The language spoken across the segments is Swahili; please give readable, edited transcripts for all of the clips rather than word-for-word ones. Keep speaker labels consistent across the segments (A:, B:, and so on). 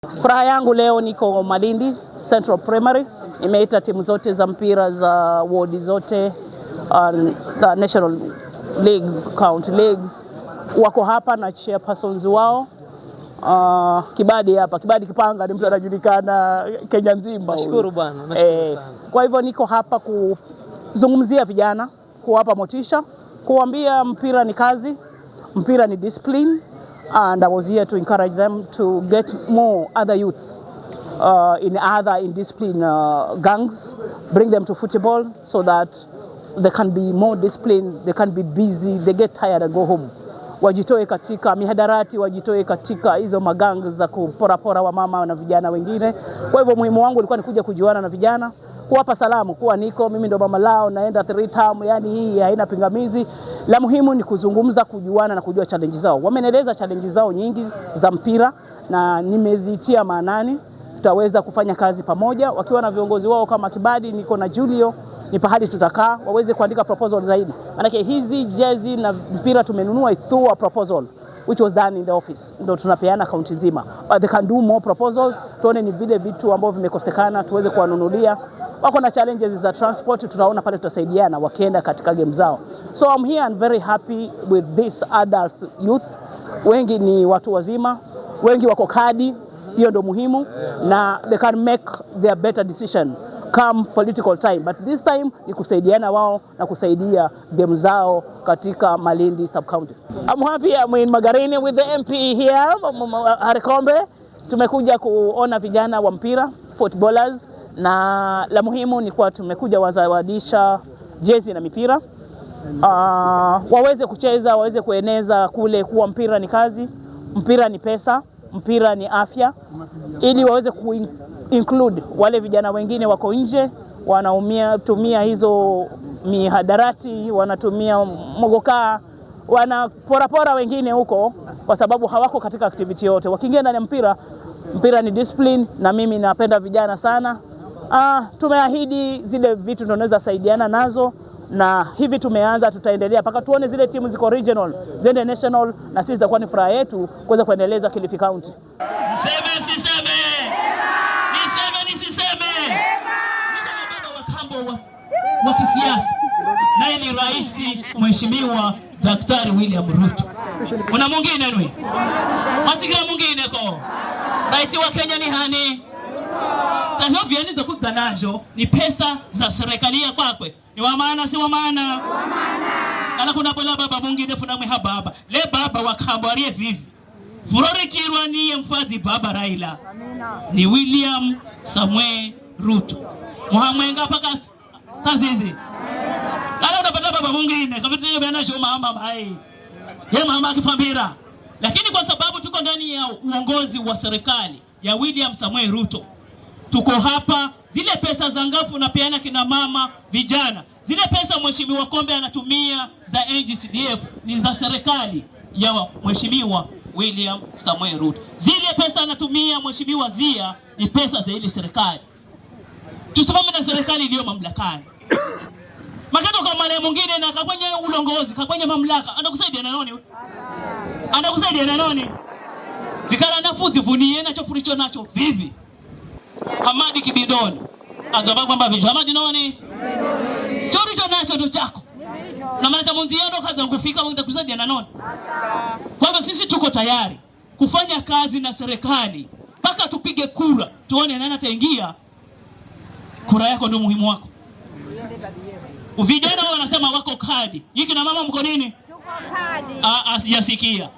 A: Furaha yangu leo niko Malindi Central Primary. Nimeita timu zote za mpira za ward zote, National League, County Leagues wako hapa na chairpersons wao. Kibadi hapa, Kibadi Kipanga ni mtu anajulikana Kenya nzima.
B: Nashukuru bwana, nashukuru sana.
A: Kwa hivyo niko hapa kuzungumzia vijana, kuwapa motisha, kuambia mpira ni kazi, mpira ni discipline. And I was here to encourage them to get more other youth in discipline gangs, bring them to football so that they can be more disciplined, they can be busy, they get tired and go home. Wajitoe katika mihadarati, wajitoe katika hizo magangs za kupora wa mama na vijana wengine. Kwa hivyo muhimu wangu ulikuwa ni kuja kujuana na vijana, kuwapa salamu kuwa niko mimi ndo mama lao, naenda 3 term, yani hii haina pingamizi. La muhimu ni kuzungumza, kujuana na kujua challenge zao. Wameneleza challenge zao nyingi za mpira na nimezitia maanani. Tutaweza kufanya kazi pamoja wakiwa na viongozi wao kama Kibadi, niko na Julio, ni pahali tutakaa waweze kuandika proposal zaidi. Manake hizi jezi na mpira tumenunua is through a proposal which was done in the office. Ndio tunapeana kaunti nzima. But they can do more proposals. Tuone ni vile vitu ambavyo vimekosekana tuweze kuwanunulia. Wako na challenges za transport, tutaona pale tutasaidiana wakienda katika game zao. So I'm here and very happy with this adult youth. Wengi ni watu wazima, wengi wako kadi, hiyo ndio muhimu, na they can make their better decision come political time. But this time ni kusaidiana wao na kusaidia game zao katika Malindi sub-county. I'm happy I'm in Magarini with the MP here, Harikombe. Tumekuja kuona vijana wa mpira, footballers, na la muhimu ni kwa tumekuja wazawadisha jezi na mipira. Waweze kucheza, waweze kueneza kule kuwa mpira ni kazi, mpira ni pesa, mpira ni afya, ili waweze include wale vijana wengine wako nje tumia hizo mihadarati, wanatumia mogoka, wanapora wengine huko kwa sababu hawako katika activity yote. Wakiingia ndani ya mpira ni discipline, na mimi napenda vijana sana. Tumeahidi zile vitu tunaweza saidiana nazo, na hivi tumeanza, tutaendelea mpaka tuone zile timu ziko regional, zende national, na sisi tutakuwa ni furaha yetu kuweza kuendeleza Kilifi County.
C: Niseme nisiseme? Wa kisiasa naye ni rais Mheshimiwa Daktari William Ruto. Kuna mwingine nwe? Masikira mwingine ko? Rais wa Kenya ni hani? Taho vyani za kuza najo ni pesa za serikali ya kwakwe. Ni wa maana si wa maana? Wa maana. Kana kuna bola baba mwingine funa mwe baba. Le baba wakambarie vivi. Furore chirwa ni mfazi baba Raila. Ni William Samuel Ruto. Muhamwenga paka Sanzizi. Kana unapata baba mwingine kavitenge bana shoma mama bai. Ye mama kifambira. Lakini kwa sababu tuko ndani ya uongozi wa serikali ya William Samuel Ruto, tuko hapa, zile pesa za ngafu na peana kina mama, vijana, zile pesa Mheshimiwa Kombe anatumia za NGCDF ni za serikali ya Mheshimiwa William Samuel Ruto. Zile pesa anatumia Mheshimiwa Zia ni pesa za ile serikali. Tusimame na serikali iliyo mamlakani. Makato kwa mara mwingine na kakwenye ulongozi, kakwenye mamlaka, anakusaidia na nani? Anakusaidia na nani? Fikara nafuzi vunie na chofuricho nacho vivi. Hamadi Kibindoni. Azaba kwamba vipi? Hamadi nani? Choricho nacho ndo chako. Na maana munziano kaza kufika utakusaidia na nani? Kwa hivyo sisi tuko tayari kufanya kazi na serikali mpaka tupige kura, tuone nani ataingia. Kura yako ndio muhimu wako. Vijana wanasema wako kadi. Yiki na mama mko nini? Tuko kadi. Asiyasikia.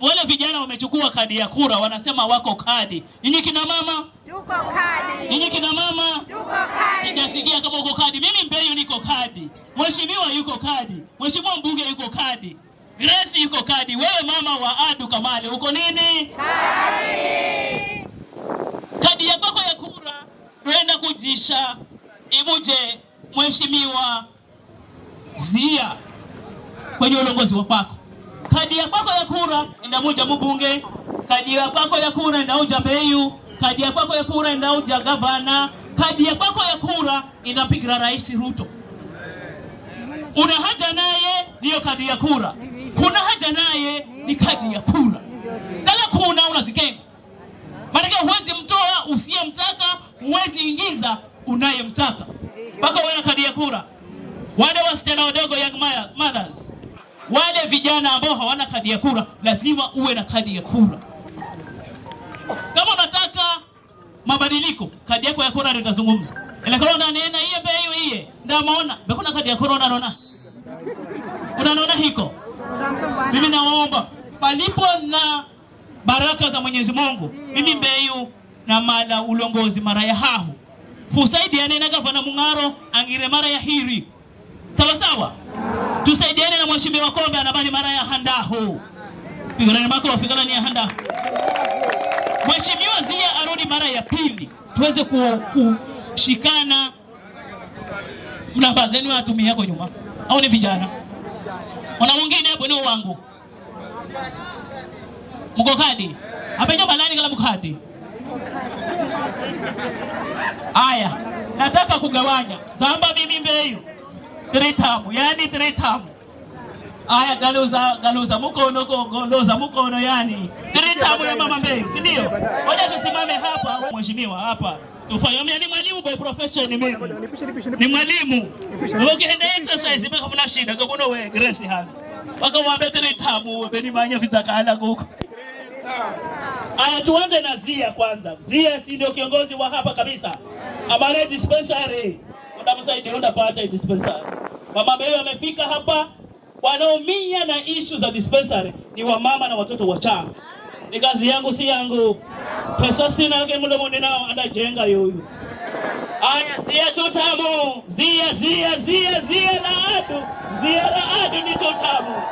C: Wale vijana wamechukua kadi ya kura wanasema wako kadi. Nyinyi kina mama? Tuko kadi. Nyinyi kina mama? Tuko kadi. Sijasikia kama uko kadi. Mimi Mbeyu niko kadi. Mheshimiwa yuko kadi. Mheshimiwa mbunge yuko kadi. Grace yuko kadi. Wewe mama wa Adu Kamale uko nini? Kadi. Kadi ya kwako ya kura tuenda kujisha ibuje Mheshimiwa Zia kwenye uongozi wa kwako. Kadi ya kwako ya kura inamuja mbunge, kadi ya kwako ya kura inauja Mbeyu, kadi ya kwako ya kura inauja gavana, kadi ya kwako ya kura inampigira Rais Ruto. Una haja naye niyo kadi ya kura. Kuna haja naye ni kadi ya kura. Dala kuna unazikenga. Maana huwezi mtoa usiyemtaka, huwezi ingiza unayemtaka. Mpaka uwe na kadi ya kura. Wale wasichana wadogo, young mothers, wale vijana ambao hawana kadi ya kura, lazima uwe na kadi ya kura. Kama unataka mabadiliko, kadi yako ya kura ndio itazungumza. Ile corona nena hiyo bei hiyo. Ndio maana bekuna kadi ya corona unaona hiko. Mimi naomba palipo na baraka za Mwenyezi Mungu, mimi Mbeyu na mala ulongozi mara ya hahu. Fusaidiane na gavana Mung'aro angire mara ya hiri. Sawa sawa. Tusaidiane na mheshimiwa Kombe anabani mara ya handahu. Pigana makofi kala ni ya handahu. Mheshimiwa Zia arudi mara ya pili. Tuweze kushikana. Mnabazeni watumia yako nyuma. Au ni vijana? Ona mwingine hapo ni wangu. Mko kadi. Hapa nyumba nani kala mkadi? Aya, nataka kugawanya. Zamba mimi Mbeyu. 3 tamu, yani 3 tamu. Aya, galuza mukono yani. 3 tamu ya mama Mbeyu, si ndio? Ngoja tusimame hapa, mheshimiwa hapa. Tufanye mimi ni mwalimu by profession ni mimi. Ni mwalimu. Ukienda exercise mpaka kuna shida, zokuno we Grace hapa. Waka waambie 3 tamu, beni manya fizakala huko. Aya, tuanze na Zia kwanza. Zia si ndio kiongozi wa hapa kabisa. Amare dispensary. Unamsaidia unapata dispensary. Mama Mbeyu amefika hapa, wanaumia na issue za dispensary ni wamama na watoto wachanga. Ni kazi yangu si yangu. Pesa sina lakini mdomoni nao anajenga yoyo. Aya, Zia tutamu. Zia na adu. Zia na adu ni tutamu.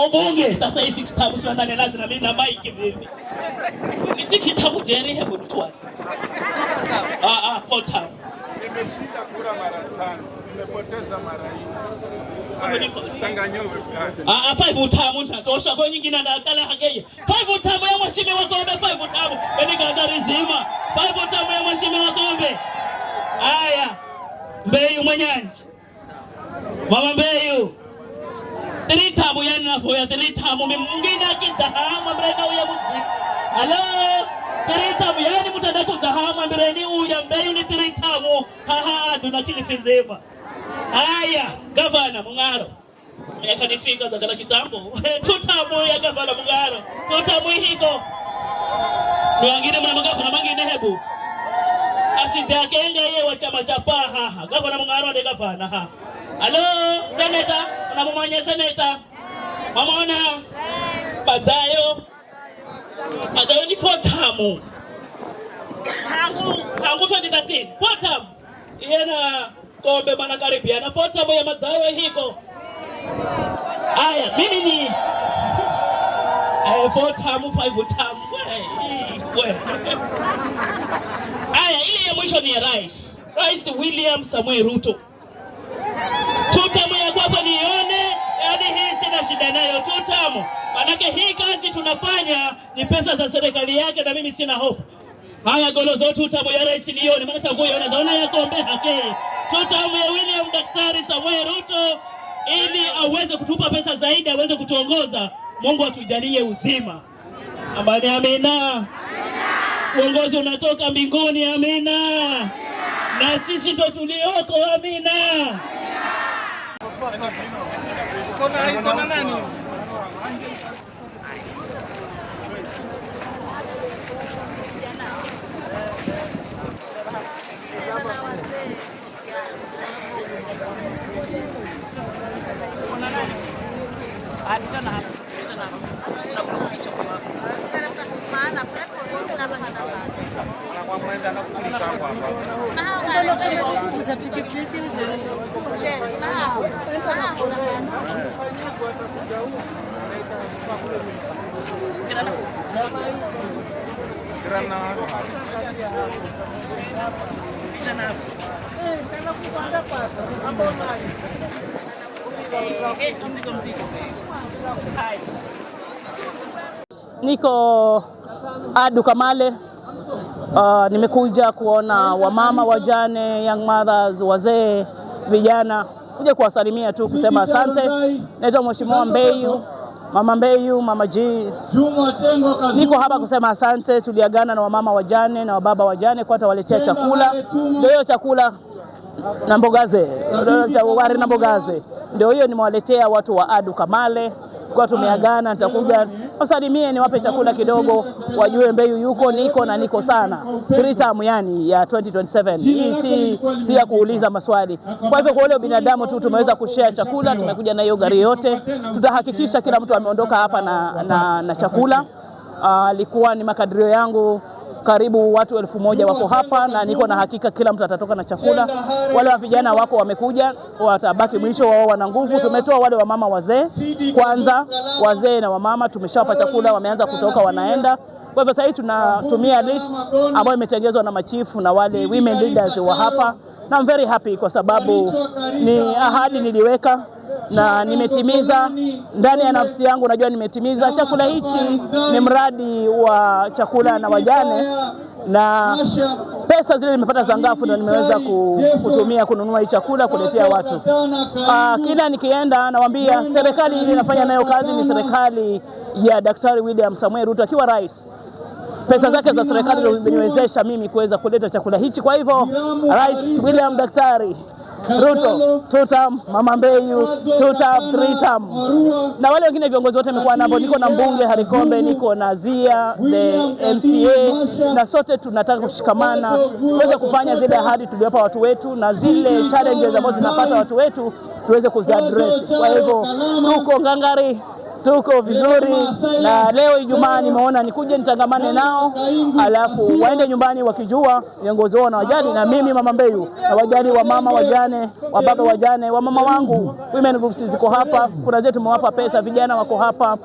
C: Mbunge sasa hii 6 tamu sio ndani lazima mimi na mic vipi. Ni 6 tamu jeri hebu nitwali. 4 tamu.
B: Nimeshinda kura mara 5. Nimepoteza mara 4. Tanganyowe fulani.
C: 5 tamu nitatosha kwa nyingine na kala hageye. 5 tamu ya mheshimiwa Kombe, 5 tamu. Beni gazari zima. 5 tamu ya mheshimiwa Kombe. Haya. Mbeyu Mwanyanji. Mama Mbeyu. 3 tamu yani nafoya 3 tamu mwingine akidahama mbreka uya mzi. Hello. 3 tamu yani mutanda kudahama mbreni uya Mbeyu ni 3 tamu. Adu Kilifi nzima. Haya, gavana Mung'aro. Yakanifika za kala kitambo. 2 tamu ya gavana Mung'aro. 2 tamu hiko. Ni wengine mnamagapo na mangine hebu. Asija kenga yeye wa chama cha paha. Gavana Mung'aro ndiye gavana. Hello, Senator, unamwanya Senator. Mamaona Badayo ni 4 tamu. Hangu 2013, 4 tamu. Yena Kombe bana karibia na 4 tamu ya Badayo hiko. Aya, mimi ni 4 tamu, 5 tamu. Aya, ile ya mwisho ni ya Rais William Samoei Ruto. 2 tamu ya kwako nione, yani hii sina shida nayo. 2 tamu. Manake hii kazi tunafanya ni pesa za serikali yake na mimi sina hofu. Haya golozo 2 tamu ya rais nione, maana sasa kuiona zaona ya Kombe hake. 2 tamu ya William Daktari Samoei Ruto ili aweze kutupa pesa zaidi, aweze kutuongoza. Mungu atujalie uzima. Amani, amina. Uongozi unatoka mbinguni, amina. Na sisi ndo tulioko, amina. Kona nani?
A: Niko Adu Kamale. Nimekuja kuona wamama, wajane, young mothers, wazee, vijana, kuja kuwasalimia tu kusema asante. Naitwa Mheshimiwa Mbeyu Mama Mbeyu, Mama G, niko hapa kusema asante. Tuliagana na wamama wajane na wababa wajane kwa atawaletea chakula. Ndio hiyo chakula na mbogaze, wari na mbogaze. Ndio hiyo nimewaletea watu wa Adu Kamale. Kwa tumeagana, nitakuja wasalimie, niwape chakula kidogo, wajue Mbeyu yuko, niko sana. 3 term yani ya 2027. Hii si ya kuuliza maswali. Kwa hivyo kwa wale binadamu tu tumeweza kushare chakula, tumekuja na hiyo gari yote. Tutahakikisha kila mtu ameondoka hapa na chakula. Alikuwa ni makadirio yangu karibu watu 1000 wako hapa, na niko na hakika kila mtu atatoka na chakula. Wale wa vijana wako wamekuja, watabaki mwisho, wao wana nguvu. Tumetoa wale wa mama wazee kwanza, wazee na wamama tumeshawapa chakula, wameanza kutoka wanaenda. Kwa hivyo sasa tunatumia list ambayo imetengenezwa na machifu na wale women leaders wa hapa, na I'm very happy kwa sababu ni ahadi niliweka na nimetimiza ndani ya nafsi yangu. Najua nimetimiza. Chakula hichi ni mradi wa chakula na wajane, na pesa zile nimepata za ngafu ndio nimeweza kutumia kununua hii chakula kuletea watu. Kila nikienda nawaambia serikali ile inafanya nayo kazi ni serikali ya Daktari William Samoei Ruto akiwa rais. Pesa zake za serikali ndio zimeniwezesha mimi kuweza kuleta chakula hichi. Kwa hivyo Rais William Daktari Ruto, 2 term, Mama Mbeyu 2 term, 3 term. Na wale wengine viongozi wote nimekuwa nao. Niko na mbunge Harikombe, niko na Zia, the MCA, na sote tunataka kushikamana tuweze kufanya zile ahadi tuliwapa watu wetu, na zile challenges ambazo zinapata watu wetu tuweze kuziaddress. Kwa hivyo tuko ngangari, tuko vizuri, na leo Ijumaa nimeona nikuje nitangamane nao, alafu waende nyumbani wakijua viongozi wao na wajali, na mimi Mama Mbeyu na wajali wa mama wajane, wa baba wajane, wa mama wangu women groups ziko hapa. Kuna zetu tumewapa pesa, vijana wako hapa,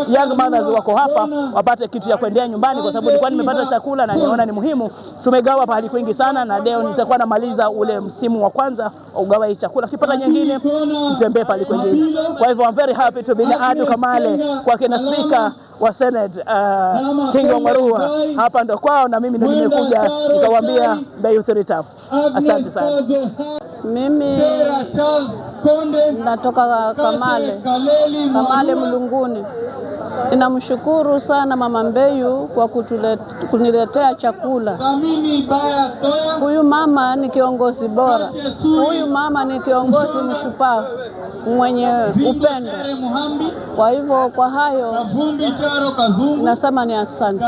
A: young mothers wako hapa, wapate kitu ya kuendea nyumbani, kwa sababu nilikuwa nimepata chakula na niona ni muhimu. Tumegawa pahali kwingi sana, na leo nitakuwa namaliza ule msimu wa kwanza ugawa hii chakula, kipata nyingine mtembee pahali kwingine. Kwa hivyo I'm very happy to be in Adu Kamale kwa kina Speaker wa Senate Kingo Marua. Hapa ndo kwao, na mimi ndo nimekuja nikawaambia Mbeyu 3 term. Asante sana.
D: Mimi natoka Kamale Mlunguni. Ninamshukuru sana Mama Mbeyu kwa kuniletea chakula. Huyu mama ni kiongozi bora. Huyu mama ni kiongozi mshupavu mwenye upendo. Kwa hivyo kwa hayo nasema ni asante.